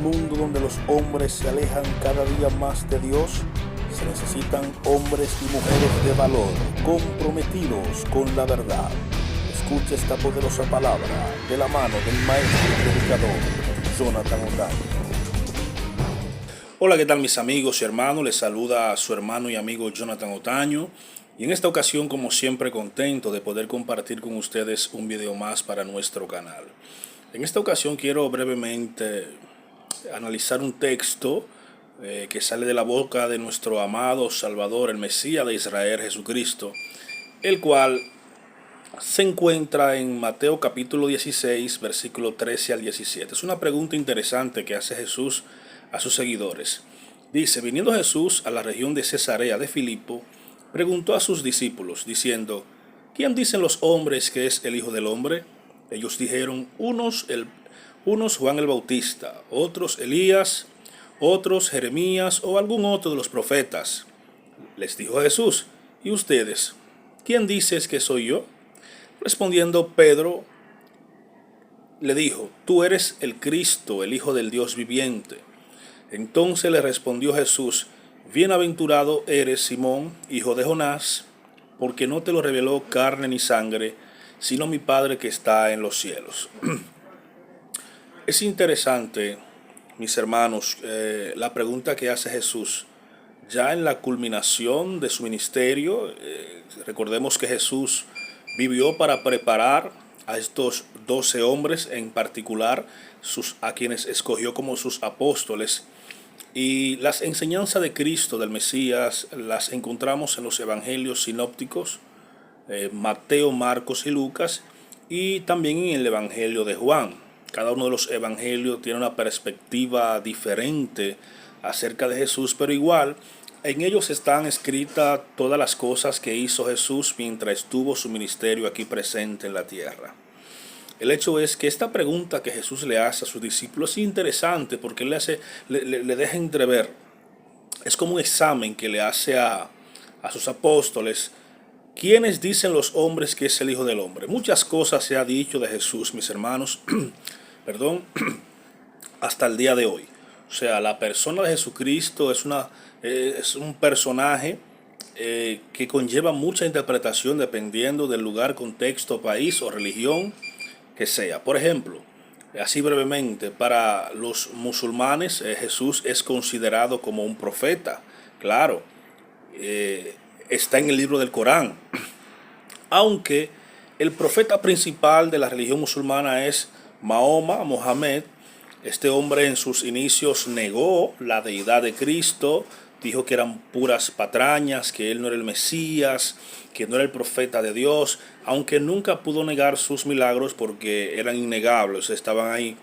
mundo donde los hombres se alejan cada día más de Dios, se necesitan hombres y mujeres de valor, comprometidos con la verdad. Escucha esta poderosa palabra de la mano del maestro y predicador, Jonathan Otaño. Hola, ¿qué tal mis amigos y hermanos? Les saluda a su hermano y amigo Jonathan Otaño. Y en esta ocasión, como siempre, contento de poder compartir con ustedes un video más para nuestro canal. En esta ocasión quiero brevemente analizar un texto que sale de la boca de nuestro amado Salvador, el Mesías de Israel, Jesucristo, el cual se encuentra en Mateo capítulo 16, versículo 13 al 17. Es una pregunta interesante que hace Jesús a sus seguidores. Dice: viniendo Jesús a la región de Cesarea de Filipo, preguntó a sus discípulos, diciendo: ¿quién dicen los hombres que es el Hijo del Hombre? Ellos dijeron: unos Juan el Bautista, otros Elías, otros Jeremías o algún otro de los profetas. Les dijo Jesús: ¿y ustedes? ¿Quién dices que soy yo? Respondiendo Pedro, le dijo: tú eres el Cristo, el Hijo del Dios viviente. Entonces le respondió Jesús: bienaventurado eres, Simón, hijo de Jonás, porque no te lo reveló carne ni sangre, sino mi Padre que está en los cielos. Es interesante, mis hermanos, la pregunta que hace Jesús ya en la culminación de su ministerio. Recordemos que Jesús vivió para preparar a estos 12 hombres en particular, a quienes escogió como sus apóstoles. Y las enseñanzas de Cristo, del Mesías, las encontramos en los evangelios sinópticos, Mateo, Marcos y Lucas, y también en el evangelio de Juan. Cada uno de los evangelios tiene una perspectiva diferente acerca de Jesús, pero igual en ellos están escritas todas las cosas que hizo Jesús mientras estuvo su ministerio aquí presente en la tierra. El hecho es que esta pregunta que Jesús le hace a sus discípulos es interesante porque le deja entrever. Es como un examen que le hace a sus apóstoles. ¿Quiénes dicen los hombres que es el Hijo del Hombre? Muchas cosas se ha dicho de Jesús, mis hermanos, perdón, hasta el día de hoy. O sea, la persona de Jesucristo es un personaje que conlleva mucha interpretación dependiendo del lugar, contexto, país o religión que sea. Por ejemplo, así brevemente, para los musulmanes Jesús es considerado como un profeta. Claro, está en el libro del Corán, aunque el profeta principal de la religión musulmana es Mahoma, Mohammed. Este hombre en sus inicios negó la deidad de Cristo, dijo que eran puras patrañas, que él no era el Mesías, que no era el profeta de Dios, aunque nunca pudo negar sus milagros porque eran innegables, estaban ahí.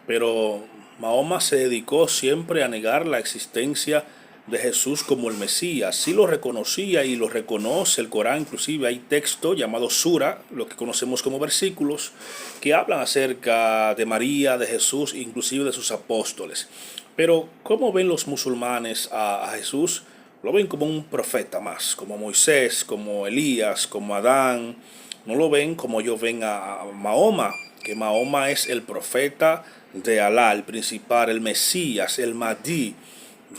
Pero Mahoma se dedicó siempre a negar la existencia de Jesús como el Mesías. Sí lo reconocía y lo reconoce el Corán, inclusive hay textos llamados sura, lo que conocemos como versículos, que hablan acerca de María, de Jesús, inclusive de sus apóstoles. Pero ¿cómo ven los musulmanes a Jesús? Lo ven como un profeta más, como Moisés, como Elías, como Adán. No lo ven como ellos ven a Mahoma, que Mahoma es el profeta de Alá, el principal, el Mesías, el Mahdi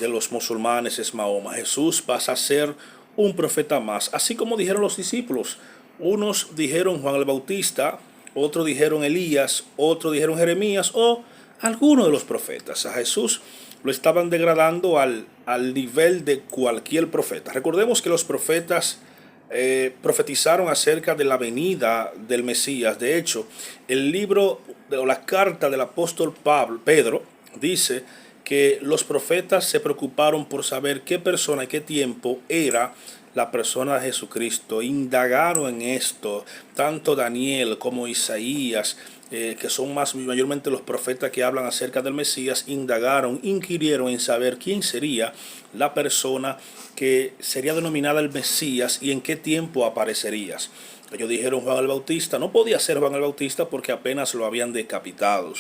de los musulmanes es Mahoma. Jesús pasa a ser un profeta más, así como dijeron los discípulos. Unos dijeron Juan el Bautista, otros dijeron Elías, otros dijeron Jeremías o algunos de los profetas. A Jesús lo estaban degradando al nivel de cualquier profeta. Recordemos que los profetas profetizaron acerca de la venida del Mesías. De hecho, el libro o la carta del apóstol Pedro dice que los profetas se preocuparon por saber qué persona y qué tiempo era la persona de Jesucristo. Indagaron en esto, tanto Daniel como Isaías, que son mayormente los profetas que hablan acerca del Mesías, indagaron, inquirieron en saber quién sería la persona que sería denominada el Mesías y en qué tiempo aparecería. Ellos dijeron Juan el Bautista. No podía ser Juan el Bautista porque apenas lo habían decapitado.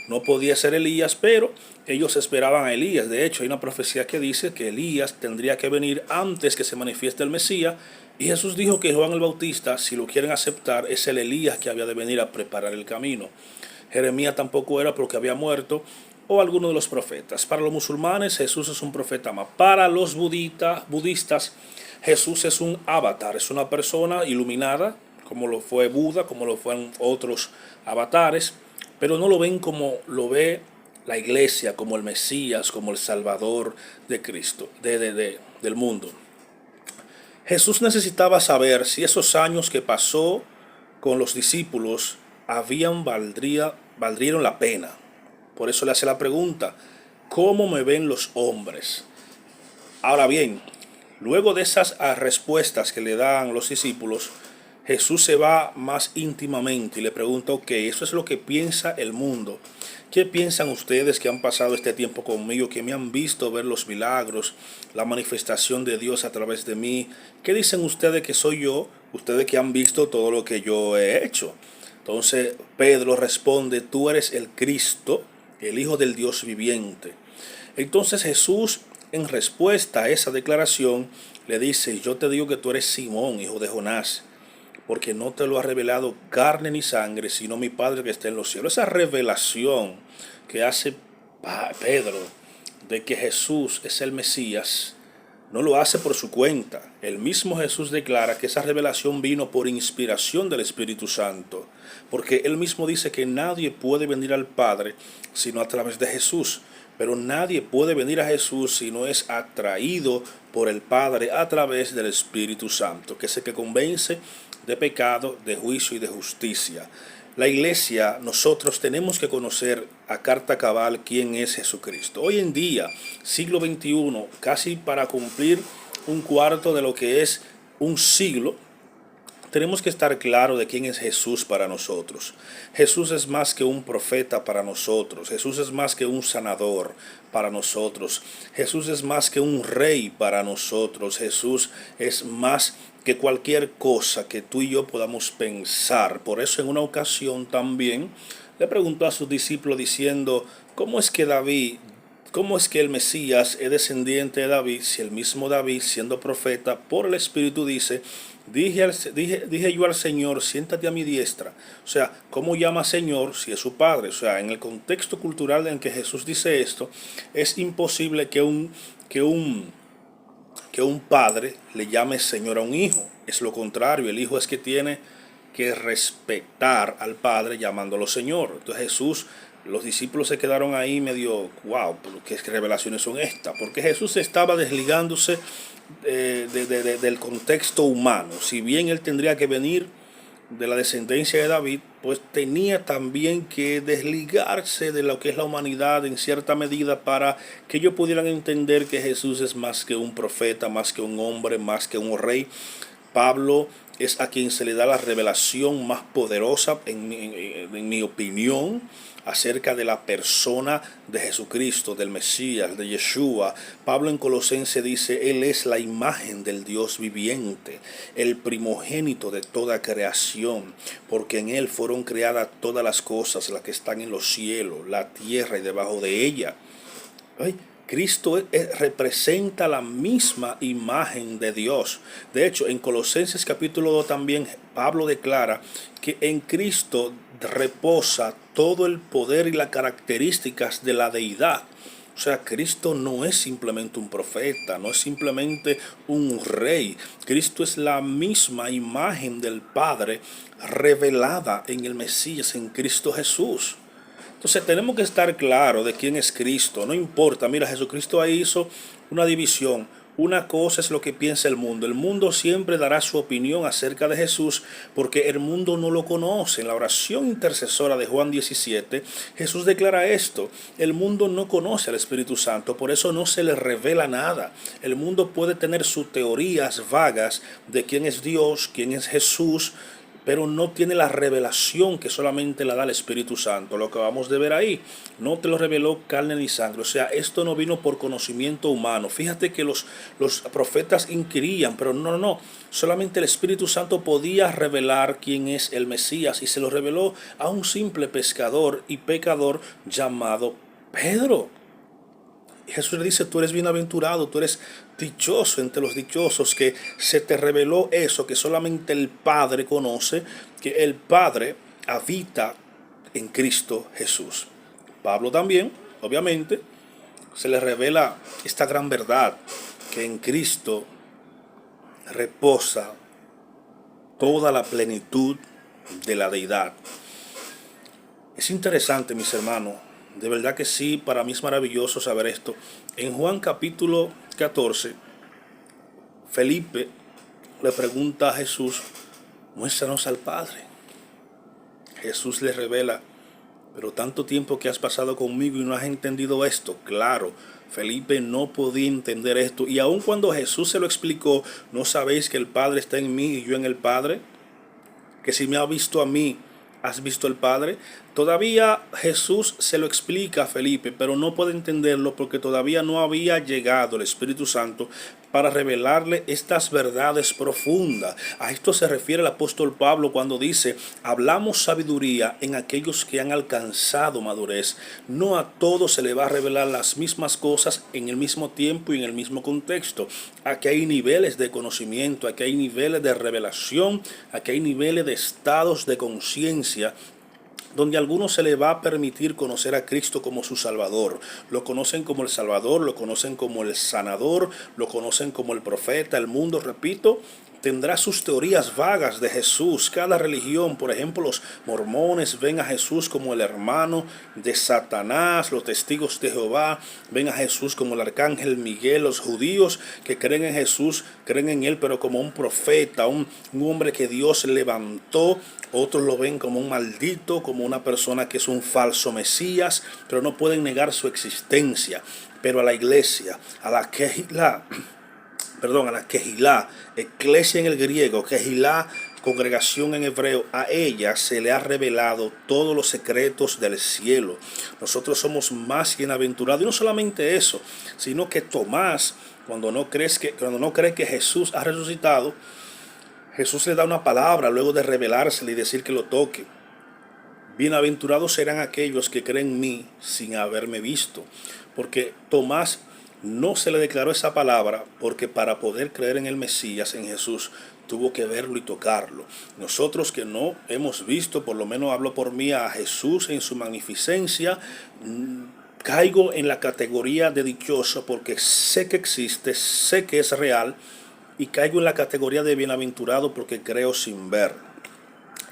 No podía ser Elías, pero ellos esperaban a Elías. De hecho, hay una profecía que dice que Elías tendría que venir antes que se manifieste el Mesías. Y Jesús dijo que Juan el Bautista, si lo quieren aceptar, es el Elías que había de venir a preparar el camino. Jeremías tampoco era porque había muerto. o alguno de los profetas. Para los musulmanes Jesús es un profeta más. Para los budistas Jesús es un avatar, es una persona iluminada, como lo fue Buda, como lo fueron otros avatares, pero no lo ven como lo ve la iglesia, como el Mesías, como el Salvador de Cristo, del mundo. Jesús necesitaba saber si esos años que pasó con los discípulos valdrían la pena. Por eso le hace la pregunta, ¿cómo me ven los hombres? Ahora bien, luego de esas respuestas que le dan los discípulos, Jesús se va más íntimamente y le pregunta, ok, eso es lo que piensa el mundo. ¿Qué piensan ustedes que han pasado este tiempo conmigo, que me han visto ver los milagros, la manifestación de Dios a través de mí? ¿Qué dicen ustedes que soy yo? Ustedes que han visto todo lo que yo he hecho. Entonces Pedro responde, tú eres el Cristo, el Hijo del Dios viviente. Entonces Jesús, en respuesta a esa declaración, le dice, yo te digo que tú eres Simón, hijo de Jonás, porque no te lo ha revelado carne ni sangre, sino mi Padre que está en los cielos. Esa revelación que hace Pedro de que Jesús es el Mesías, no lo hace por su cuenta. El mismo Jesús declara que esa revelación vino por inspiración del Espíritu Santo, porque él mismo dice que nadie puede venir al Padre sino a través de Jesús. Pero nadie puede venir a Jesús si no es atraído por el Padre a través del Espíritu Santo, que es el que convence de pecado, de juicio y de justicia. La iglesia, nosotros tenemos que conocer a carta cabal quién es Jesucristo. Hoy en día, siglo XXI, casi para cumplir un cuarto de lo que es un siglo, tenemos que estar claro de quién es Jesús para nosotros. Jesús es más que un profeta para nosotros. Jesús es más que un sanador para nosotros. Jesús es más que un rey para nosotros. Jesús es más que cualquier cosa que tú y yo podamos pensar. Por eso en una ocasión también le preguntó a sus discípulos diciendo, ¿cómo es que el Mesías es descendiente de David, si el mismo David, siendo profeta, por el Espíritu dice, dije yo al Señor, siéntate a mi diestra? O sea, ¿cómo llama Señor si es su Padre? O sea, en el contexto cultural en que Jesús dice esto, es imposible que un padre le llame Señor a un hijo. Es lo contrario, el hijo es que tiene que respetar al Padre llamándolo Señor. Entonces Jesús, los discípulos se quedaron ahí medio, wow, ¿qué revelaciones son estas? Porque Jesús estaba desligándose del contexto humano. Si bien él tendría que venir de la descendencia de David, pues tenía también que desligarse de lo que es la humanidad en cierta medida para que ellos pudieran entender que Jesús es más que un profeta, más que un hombre, más que un rey. Pablo es a quien se le da la revelación más poderosa, en mi opinión, acerca de la persona de Jesucristo, del Mesías, de Yeshua. Pablo en Colosenses dice, Él es la imagen del Dios viviente, el primogénito de toda creación, porque en Él fueron creadas todas las cosas, las que están en los cielos, la tierra y debajo de ella. ¿Ay? Cristo representa la misma imagen de Dios. De hecho, en Colosenses capítulo 2 también Pablo declara que en Cristo reposa todo el poder y las características de la deidad. O sea, Cristo no es simplemente un profeta, no es simplemente un rey. Cristo es la misma imagen del Padre revelada en el Mesías, en Cristo Jesús. Entonces tenemos que estar claros de quién es Cristo. No importa, mira, Jesucristo ahí hizo una división. Una cosa es lo que piensa el mundo. El mundo siempre dará su opinión acerca de Jesús porque el mundo no lo conoce. En la oración intercesora de Juan 17, Jesús declara esto. El mundo no conoce al Espíritu Santo, por eso no se le revela nada. El mundo puede tener sus teorías vagas de quién es Dios, quién es Jesús, pero no tiene la revelación que solamente la da el Espíritu Santo. Lo que vamos a ver ahí, no te lo reveló carne ni sangre. O sea, esto no vino por conocimiento humano. Fíjate que los profetas inquirían, pero no. Solamente el Espíritu Santo podía revelar quién es el Mesías y se lo reveló a un simple pescador y pecador llamado Pedro. Jesús le dice, tú eres bienaventurado, tú eres dichoso entre los dichosos, que se te reveló eso que solamente el Padre conoce, que el Padre habita en Cristo Jesús. Pablo también Obviamente, se le revela esta gran verdad, que en Cristo reposa toda la plenitud de la deidad. Es interesante, mis hermanos, de verdad que sí, para mí es maravilloso saber esto. En Juan capítulo 14, Felipe le pregunta a Jesús, muéstranos al Padre. Jesús le revela, pero tanto tiempo que has pasado conmigo y no has entendido esto. Claro, Felipe no podía entender esto. Y aun cuando Jesús se lo explicó, ¿no sabéis que el Padre está en mí y yo en el Padre? Que si me has visto a mí, has visto al Padre. Todavía Jesús se lo explica a Felipe, pero no puede entenderlo porque todavía no había llegado el Espíritu Santo para revelarle estas verdades profundas. A esto se refiere el apóstol Pablo cuando dice, hablamos sabiduría en aquellos que han alcanzado madurez. No a todos se le va a revelar las mismas cosas en el mismo tiempo y en el mismo contexto. Aquí hay niveles de conocimiento, aquí hay niveles de revelación, aquí hay niveles de estados de conciencia, donde a algunos se les va a permitir conocer a Cristo como su Salvador. Lo conocen como el Salvador, lo conocen como el sanador, lo conocen como el profeta. El mundo, repito, tendrá sus teorías vagas de Jesús. Cada religión, por ejemplo, los mormones ven a Jesús como el hermano de Satanás. Los testigos de Jehová ven a Jesús como el arcángel Miguel. Los judíos que creen en Jesús, creen en él, pero como un profeta, un hombre que Dios levantó. Otros lo ven como un maldito, como una persona que es un falso Mesías, pero no pueden negar su existencia. Pero a la iglesia, a la Kehilá, eclesia en el griego, Kehilá, congregación en hebreo, a ella se le ha revelado todos los secretos del cielo. Nosotros somos más bienaventurados. Y no solamente eso, sino que Tomás, cuando no cree que Jesús ha resucitado, Jesús le da una palabra luego de revelársele y decir que lo toque. Bienaventurados serán aquellos que creen en mí sin haberme visto. Porque Tomás no se le declaró esa palabra porque para poder creer en el Mesías, en Jesús, tuvo que verlo y tocarlo. Nosotros que no hemos visto, por lo menos hablo por mí, a Jesús en su magnificencia, caigo en la categoría de dichoso porque sé que existe, sé que es real, y caigo en la categoría de bienaventurado porque creo sin ver.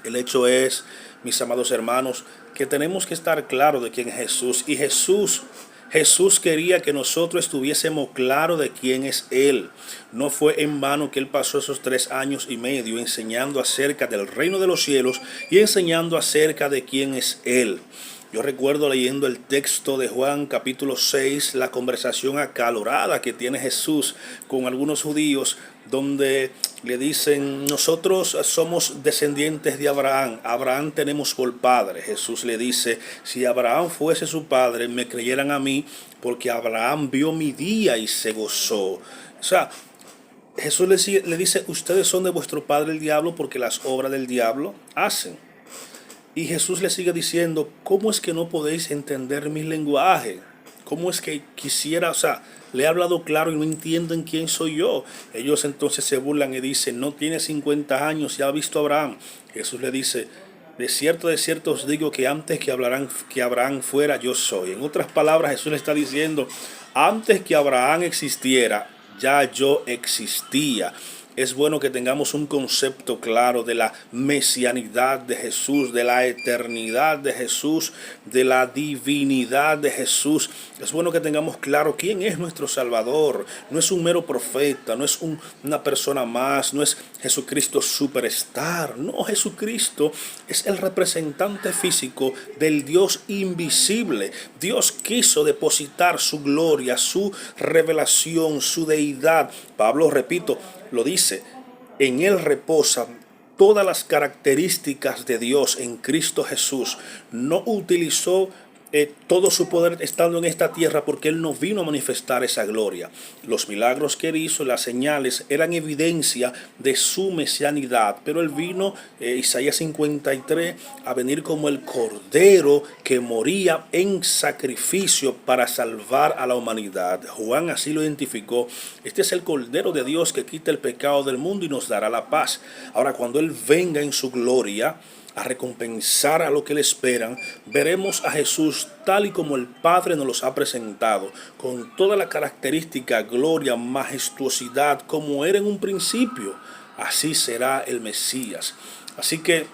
El hecho es, mis amados hermanos, que tenemos que estar claros de quién es Jesús. Y Jesús quería que nosotros estuviésemos claros de quién es Él. No fue en vano que Él pasó esos 3 años y medio enseñando acerca del reino de los cielos y enseñando acerca de quién es Él. Yo recuerdo leyendo el texto de Juan capítulo 6, la conversación acalorada que tiene Jesús con algunos judíos, donde le dicen, nosotros somos descendientes de Abraham, Abraham tenemos por padre. Jesús le dice, si Abraham fuese su padre, me creyeran a mí, porque Abraham vio mi día y se gozó. O sea, Jesús le dice, ustedes son de vuestro padre el diablo, porque las obras del diablo hacen. Y Jesús le sigue diciendo, ¿cómo es que no podéis entender mi lenguaje? ¿Cómo es que quisiera, le he hablado claro y no entienden quién soy yo? Ellos entonces se burlan y dicen, no tiene 50 años y ha visto a Abraham. Jesús le dice, de cierto os digo que antes que Abraham fuera, yo soy. En otras palabras, Jesús le está diciendo, antes que Abraham existiera, ya yo existía. Es bueno que tengamos un concepto claro de la mesianidad de Jesús, de la eternidad de Jesús, de la divinidad de Jesús. Es bueno que tengamos claro quién es nuestro Salvador. No es un mero profeta, no es una persona más, no es Jesucristo superstar. No, Jesucristo es el representante físico del Dios invisible. Dios quiso depositar su gloria, su revelación, su deidad. Pablo, repito, lo dice, en él reposan todas las características de Dios en Cristo Jesús. No utilizó todo su poder estando en esta tierra porque Él no vino a manifestar esa gloria. Los milagros que Él hizo, las señales, eran evidencia de su mesianidad. Pero Él vino, Isaías 53, a venir como el Cordero que moría en sacrificio para salvar a la humanidad. Juan así lo identificó. Este es el Cordero de Dios que quita el pecado del mundo y nos dará la paz. Ahora, cuando Él venga en su gloria, a recompensar a lo que le esperan, veremos a Jesús tal y como el Padre nos los ha presentado, con toda la característica, gloria, majestuosidad, como era en un principio. Así será el Mesías. Así que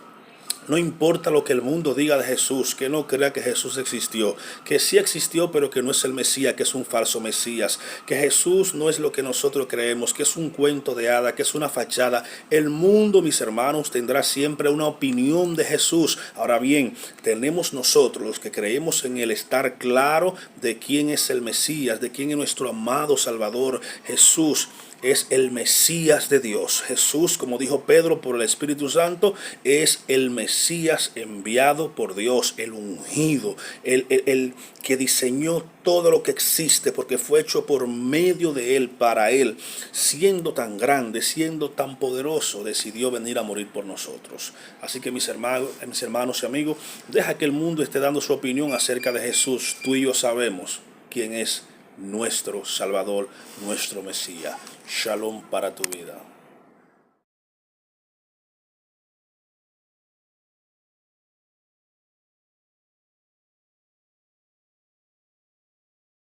no importa lo que el mundo diga de Jesús, que no crea que Jesús existió, que sí existió pero que no es el Mesías, que es un falso Mesías, que Jesús no es lo que nosotros creemos, que es un cuento de hada, que es una fachada. El mundo, mis hermanos, tendrá siempre una opinión de Jesús. Ahora bien, tenemos nosotros los que creemos en él estar claro de quién es el Mesías, de quién es nuestro amado Salvador. Jesús es el Mesías de Dios. Jesús, como dijo Pedro por el Espíritu Santo, es el Mesías enviado por Dios, el ungido, el que diseñó todo lo que existe, porque fue hecho por medio de él, para él. Siendo tan grande, siendo tan poderoso, decidió venir a morir por nosotros. Así que mis hermanos y amigos, deja que el mundo esté dando su opinión acerca de Jesús. Tú y yo sabemos quién es nuestro Salvador, nuestro Mesías. Shalom para tu vida.